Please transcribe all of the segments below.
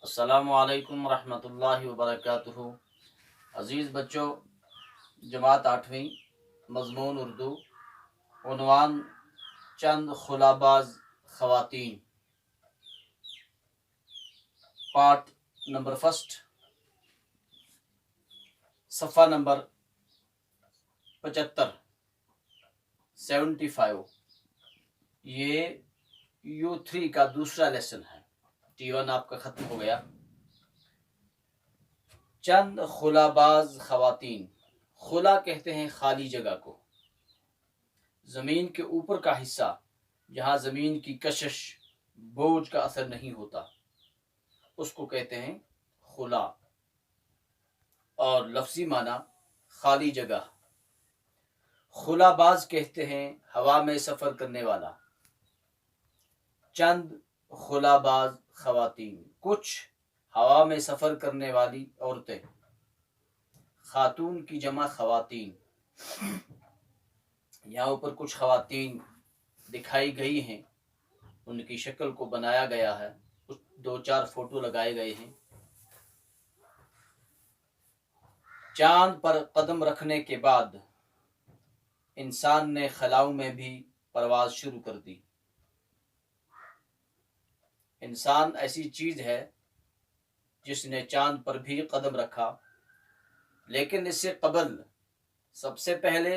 السلام علیکم ورحمۃ اللہ وبرکاتہ۔ عزیز بچوں، جماعت 8ویں، مضمون اردو، عنوان چند خلاباز خواتین، پارٹ نمبر فرسٹ، صفحہ نمبر 75 یہ U3 کا دوسرا لیسن ہے۔ T1 آپ کا ختم ہو گیا۔ چند خلاباز خواتین، خلا کہتے ہیں خالی جگہ کو، زمین کے اوپر کا حصہ جہاں زمین کی کشش بوجھ کا اثر نہیں ہوتا، اس کو کہتے ہیں خلا، اور لفظی معنی خالی جگہ۔ خلاباز کہتے ہیں ہوا میں سفر کرنے والا۔ چند خلاباز خواتین، کچھ ہوا میں سفر کرنے والی عورتیں۔ خاتون کی جمع خواتین۔ یہاں اوپر کچھ خواتین دکھائی گئی ہیں، ان کی شکل کو بنایا گیا ہے، کچھ 2-4 فوٹو لگائے گئے ہیں۔ چاند پر قدم رکھنے کے بعد انسان نے خلاؤں میں بھی پرواز شروع کر دی۔ انسان ایسی چیز ہے جس نے چاند پر بھی قدم رکھا، لیکن اس سے قبل سب سے پہلے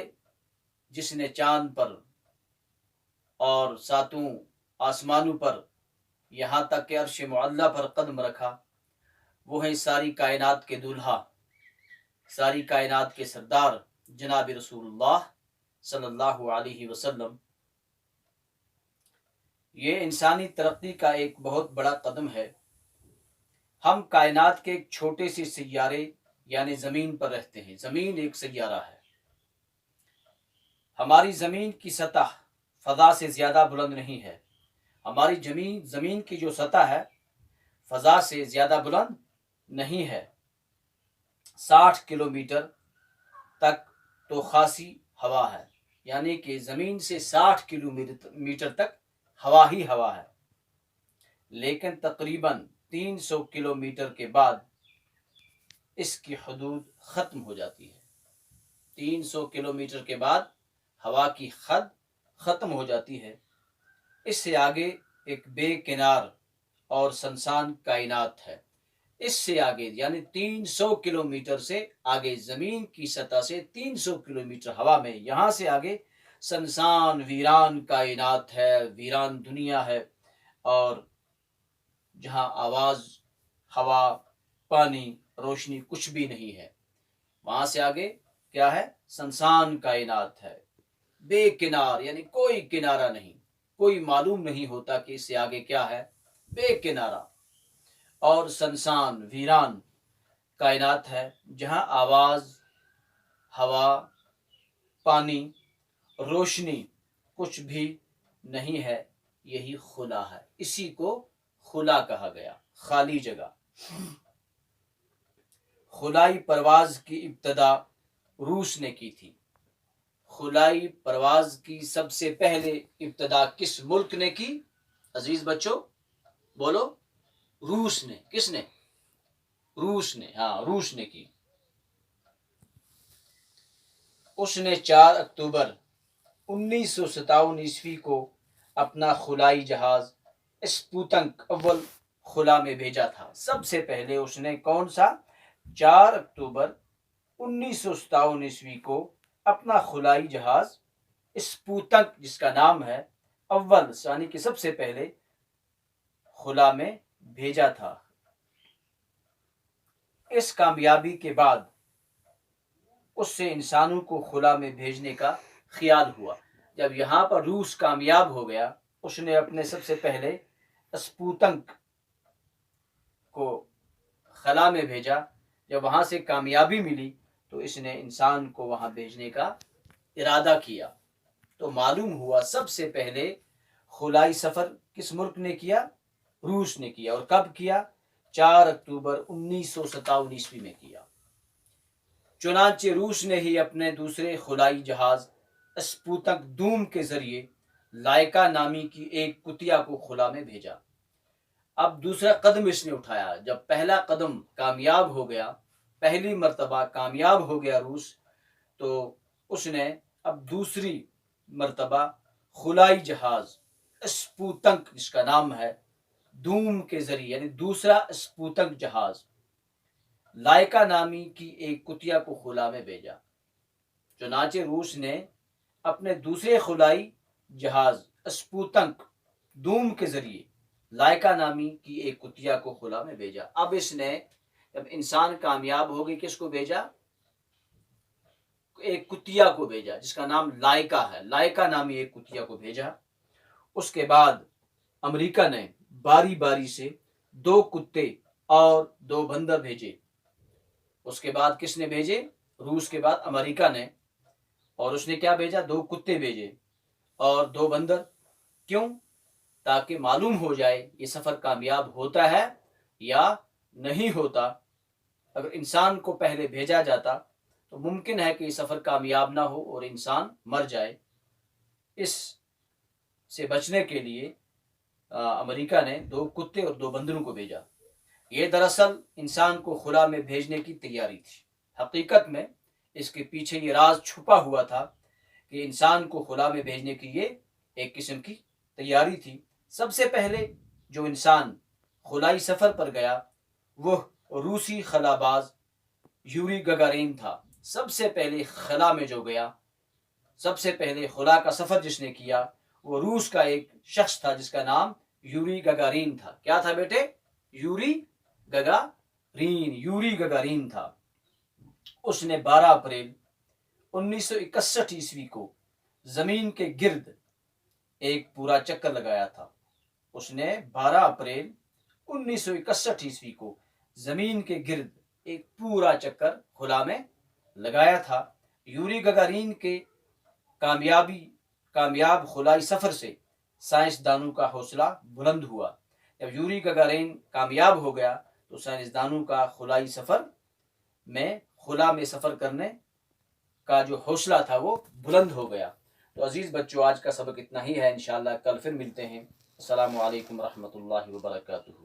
جس نے چاند پر اور ساتوں آسمانوں پر یہاں تک کہ عرش معلیٰ پر قدم رکھا، وہ ہیں ساری کائنات کے دولہا، ساری کائنات کے سردار جناب رسول اللہ صلی اللہ علیہ وسلم۔ یہ انسانی ترقی کا ایک بہت بڑا قدم ہے۔ ہم کائنات کے ایک چھوٹے سے سیارے یعنی زمین پر رہتے ہیں۔ زمین ایک سیارہ ہے۔ ہماری زمین کی سطح فضا سے زیادہ بلند نہیں ہے۔ ہماری زمین کی جو سطح ہے فضا سے زیادہ بلند نہیں ہے۔ 60 کلومیٹر تک تو خاصی ہوا ہے، یعنی کہ زمین سے 60 کلومیٹر تک ہوا ہی ہوا ہے، لیکن تقریباً 300 کلومیٹر کے بعد اس کی حدود ختم ہو جاتی ہے۔ 300 کلومیٹر کے بعد ہوا کی حد ختم ہو جاتی ہے۔ اس سے آگے ایک بے کنار اور سنسان کائنات ہے۔ اس سے آگے یعنی 300 کلومیٹر سے آگے زمین کی سطح سے 300 کلومیٹر ہوا میں، یہاں سے آگے سنسان ویران کائنات ہے، ویران دنیا ہے، اور جہاں آواز، ہوا، پانی، روشنی کچھ بھی نہیں ہے۔ وہاں سے آگے کیا ہے؟ سنسان کائنات ہے، بے کنار، یعنی کوئی کنارہ نہیں، کوئی معلوم نہیں ہوتا کہ اس سے آگے کیا ہے، بے کنارہ اور سنسان ویران کائنات ہے، جہاں آواز، ہوا، پانی، روشنی کچھ بھی نہیں ہے۔ یہی خلا ہے، اسی کو خلا کہا گیا، خالی جگہ۔ خلائی پرواز کی ابتدا روس نے کی تھی۔ خلائی پرواز کی سب سے پہلے ابتدا کس ملک نے کی؟ عزیز بچوں بولو، روس نے۔ کس نے؟ روس نے، ہاں روس نے کی۔ اس نے 4 اکتوبر 1957 کو اپنا خلائی جہاز اسپوتنک اول خلا میں بھیجا تھا۔ سب سے پہلے اس نے کون سا؟ 4 اکتوبر 1957 کو اپنا خلائی جہاز اسپوتنک، جس کا نام ہے اول، یعنی کہ سب سے پہلے خلا میں بھیجا تھا۔ اس کامیابی کے بعد اس سے انسانوں کو خلا میں بھیجنے کا خیال ہوا۔ جب یہاں پر روس کامیاب ہو گیا، اس نے اپنے سب سے پہلے اسپوتنک کو خلا میں بھیجا۔ جب وہاں سے کامیابی ملی تو اس نے انسان کو وہاں بھیجنے کا ارادہ کیا۔ تو معلوم ہوا سب سے پہلے خلائی سفر کس ملک نے کیا؟ روس نے کیا۔ اور کب کیا؟ 4 اکتوبر 1957 میں کیا۔ چنانچہ روس نے ہی اپنے دوسرے خلائی جہاز اسپوتنک دوم کے ذریعے لائکا نامی کی ایک کتیا کو خلا میں بھیجا۔ اب دوسرا قدم اس نے اٹھایا. جب پہلا قدم کامیاب ہو گیا، پہلی مرتبہ کامیاب ہو گیا روس، تو اس نے اب دوسری مرتبہ خلائی جہاز اسپوتنک، جس کا نام ہے دوم کے ذریعے، یعنی دوسرا اسپوتنک جہاز لائکا نامی کی ایک کتیا کو خلا میں بھیجا. چنانچہ روس نے اپنے دوسرے خلائی جہاز اسپوتنک دوم کے ذریعے لائکا نامی کی ایک کتیا کو خلا میں بھیجا. اب اس نے جب انسان کامیاب ہو گئی، کس کو بھیجا؟ ایک کتیا کو بھیجا جس کا نام لائکا ہے. لائکا نامی ایک کتیا کو بھیجا. اس کے بعد امریکہ نے باری باری سے 2 کتے اور 2 بندر بھیجے. اس کے بعد کس نے بھیجے؟ روس کے بعد امریکہ نے. اور اس نے کیا بھیجا؟ 2 کتے بھیجے اور 2 بندر. کیوں؟ تاکہ معلوم ہو جائے یہ سفر کامیاب ہوتا ہے یا نہیں ہوتا. اگر انسان کو پہلے بھیجا جاتا تو ممکن ہے کہ یہ سفر کامیاب نہ ہو اور انسان مر جائے. اس سے بچنے کے لیے امریکہ نے 2 کتے اور 2 بندروں کو بھیجا. یہ دراصل انسان کو خلا میں بھیجنے کی تیاری تھی. حقیقت میں اس کے پیچھے یہ راز چھپا ہوا تھا کہ انسان کو خلا میں بھیجنے کی یہ ایک قسم کی تیاری تھی. سب سے پہلے جو انسان خلائی سفر پر گیا وہ روسی خلا باز یوری گگارین تھا. سب سے پہلے خلا میں جو گیا، سب سے پہلے خلا کا سفر جس نے کیا، وہ روس کا ایک شخص تھا جس کا نام یوری گگارین تھا. کیا تھا بیٹے؟ یوری گگارین تھا. اس نے 12 اپریل 1961 عیسوی کو زمین کے گرد ایک پورا چکر لگایا تھا. اس نے 12 اپریل 1961 عیسوی کو زمین کے گرد ایک پورا چکر خلا میں لگایا تھا. یوری گگارین کے کامیاب خلائی سفر سے سائنسدانوں کا حوصلہ بلند ہوا. جب یوری گگارین کامیاب ہو گیا تو سائنسدانوں کا خلائی سفر میں خلا میں سفر کرنے کا جو حوصلہ تھا وہ بلند ہو گیا. تو عزیز بچوں، آج کا سبق اتنا ہی ہے. انشاءاللہ کل پھر ملتے ہیں. السلام علیکم ورحمۃ اللہ وبرکاتہ.